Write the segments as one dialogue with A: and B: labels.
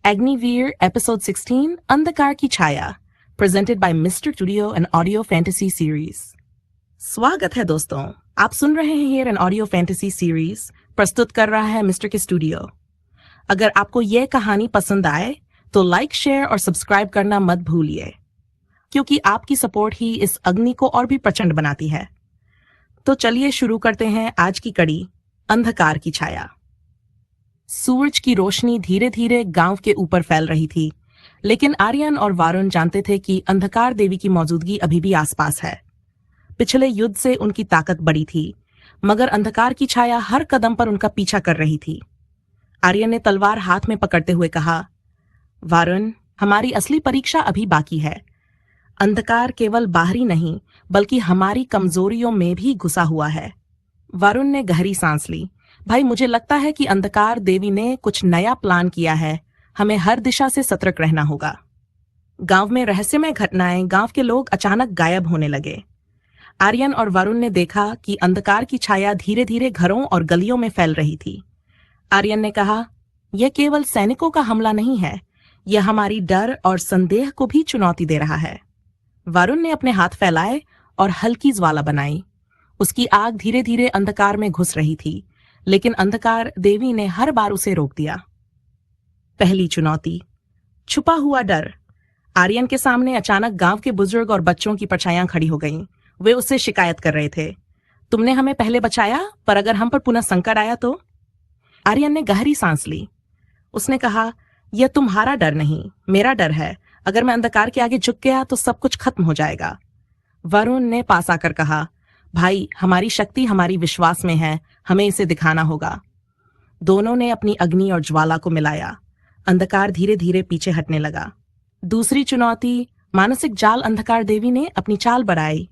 A: Agniveer Episode 16 अंधकार की छाया presented by Mr. Studio and Audio Fantasy Series। स्वागत है दोस्तों, आप सुन रहे हैं here an Audio Fantasy Series प्रस्तुत कर रहा है मिस्टर के स्टूडियो। अगर आपको यह कहानी पसंद आए तो लाइक, शेयर और सब्सक्राइब करना मत भूलिए, क्योंकि आपकी सपोर्ट ही इस अग्नि को और भी प्रचंड बनाती है। तो चलिए शुरू करते हैं आज की कड़ी, अंधकार की छाया। सूरज की रोशनी धीरे धीरे गांव के ऊपर फैल रही थी, लेकिन आर्यन और वारुण जानते थे कि अंधकार देवी की मौजूदगी अभी भी आसपास है। पिछले युद्ध से उनकी ताकत बढ़ी थी, मगर अंधकार की छाया हर कदम पर उनका पीछा कर रही थी। आर्यन ने तलवार हाथ में पकड़ते हुए कहा, वारुण, हमारी असली परीक्षा अभी बाकी है। अंधकार केवल बाहरी नहीं, बल्कि हमारी कमजोरियों में भी घुसा हुआ है। वारुण ने गहरी सांस ली। भाई, मुझे लगता है कि अंधकार देवी ने कुछ नया प्लान किया है। हमें हर दिशा से सतर्क रहना होगा। गांव में रहस्यमय घटनाएं, गांव के लोग अचानक गायब होने लगे। आर्यन और वरुण ने देखा कि अंधकार की छाया धीरे धीरे घरों और गलियों में फैल रही थी। आर्यन ने कहा, यह केवल सैनिकों का हमला नहीं है, यह हमारी डर और संदेह को भी चुनौती दे रहा है। वरुण ने अपने हाथ फैलाए और हल्की ज्वाला बनाई। उसकी आग धीरे धीरे अंधकार में घुस रही थी, लेकिन अंधकार देवी ने हर बार उसे रोक दिया। पहली चुनौती, छुपा हुआ डर। आर्यन के सामने अचानक गांव के बुजुर्ग और बच्चों की परछाइयां खड़ी हो गईं। वे उससे शिकायत कर रहे थे, तुमने हमें पहले बचाया, पर अगर हम पर पुनः संकट आया तो? आर्यन ने गहरी सांस ली। उसने कहा, यह तुम्हारा डर नहीं, मेरा डर है। अगर मैं अंधकार के आगे झुक गया तो सब कुछ खत्म हो जाएगा। वरुण ने पास आकर कहा, भाई, हमारी शक्ति हमारी विश्वास में है, हमें इसे दिखाना होगा। दोनों ने अपनी अग्नि और ज्वाला को मिलाया। अंधकार धीरे धीरे पीछे हटने लगा। दूसरी चुनौती, मानसिक जाल। अंधकार देवी ने अपनी चाल बढ़ाई।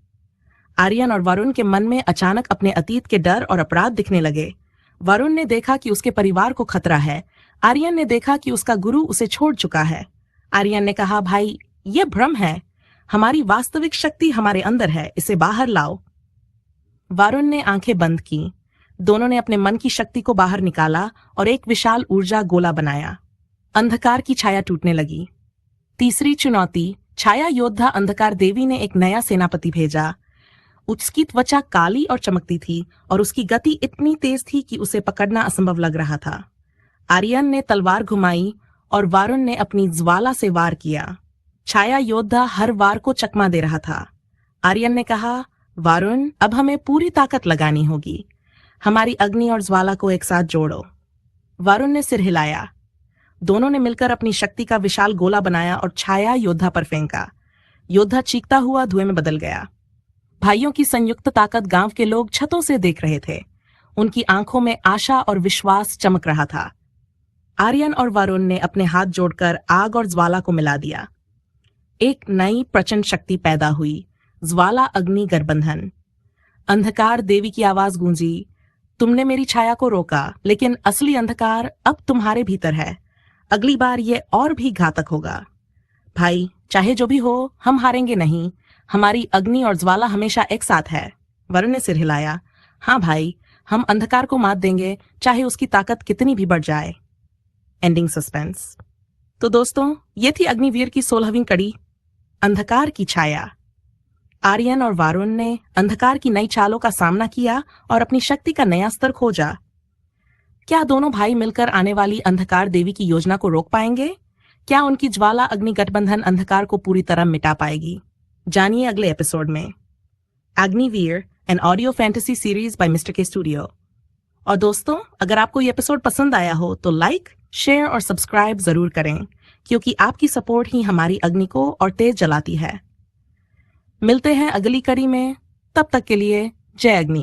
A: आर्यन और वरुण के मन में अचानक अपने अतीत के डर और अपराध दिखने लगे। वरुण ने देखा कि उसके परिवार को खतरा है। आर्यन ने देखा कि उसका गुरु उसे छोड़ चुका है। आर्यन ने कहा, भाई, यह भ्रम है, हमारी वास्तविक शक्ति हमारे अंदर है, इसे बाहर लाओ। वरुण ने आंखें बंद की। दोनों ने अपने मन की शक्ति को बाहर निकाला और एक विशाल ऊर्जा गोला बनाया। अंधकार की छाया टूटने लगी। तीसरी चुनौती, छाया योद्धा। अंधकार देवी ने एक नया सेनापति भेजा। उसकी त्वचा काली और चमकती थी और उसकी गति इतनी तेज थी कि उसे पकड़ना असंभव लग रहा था। आर्यन ने तलवार घुमाई और वरुण ने अपनी ज्वाला से वार किया। छाया योद्धा हर वार को चकमा दे रहा था। आर्यन ने कहा, वरुण, अब हमें पूरी ताकत लगानी होगी। हमारी अग्नि और ज्वाला को एक साथ जोड़ो। वरुण ने सिर हिलाया। दोनों ने मिलकर अपनी शक्ति का विशाल गोला बनाया और छाया योद्धा पर फेंका। योद्धा चीखता हुआ धुएं में बदल गया। भाइयों की संयुक्त ताकत गांव के लोग छतों से देख रहे थे। उनकी आंखों में आशा और विश्वास चमक रहा था। आर्यन और वरुण ने अपने हाथ जोड़कर आग और ज्वाला को मिला दिया। एक नई प्रचंड शक्ति पैदा हुई, ज्वाला अग्नि गठबंधन। अंधकार देवी की आवाज गूंजी, तुमने मेरी छाया को रोका, लेकिन असली अंधकार अब तुम्हारे भीतर है। अगली बार ये और भी घातक होगा। भाई, चाहे जो भी हो, हम हारेंगे नहीं। हमारी अग्नि और ज्वाला हमेशा एक साथ है। वरुण ने सिर हिलाया। हाँ भाई, हम अंधकार को मात देंगे, चाहे उसकी ताकत कितनी भी बढ़ जाए। Ending suspense. तो दोस्तों, ये थी अग्निवीर की 16वीं कड़ी, अंधकार की छाया। आर्यन और वरुण ने अंधकार की नई चालों का सामना किया और अपनी शक्ति का नया स्तर खोजा। क्या दोनों भाई मिलकर आने वाली अंधकार देवी की योजना को रोक पाएंगे? क्या उनकी ज्वाला अग्नि गठबंधन अंधकार को पूरी तरह मिटा पाएगी? जानिए अगले एपिसोड में। Agniveer, an audio fantasy series by mister के स्टूडियो। और दोस्तों, अगर आपको ये एपिसोड पसंद आया हो तो लाइक, शेयर और सब्सक्राइब जरूर करें, क्योंकि आपकी सपोर्ट ही हमारी अग्नि को और तेज जलाती है। मिलते हैं अगली कड़ी में। तब तक के लिए जय अग्नि।